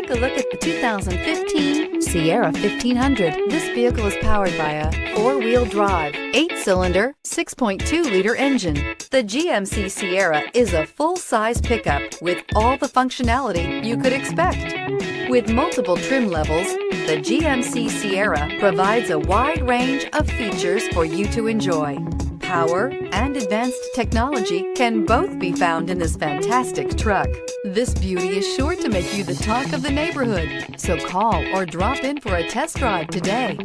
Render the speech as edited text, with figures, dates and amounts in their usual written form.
Take a look at the 2015 Sierra 1500. This vehicle is powered by a four-wheel drive, 8-cylinder, 6.2-liter engine. The GMC Sierra is a full-size pickup with all the functionality you could expect. With multiple trim levels, the GMC Sierra provides a wide range of features for you to enjoy. Power and advanced technology can both be found in this fantastic truck. This beauty is sure to make you the talk of the neighborhood, so call or drop in for a test drive today.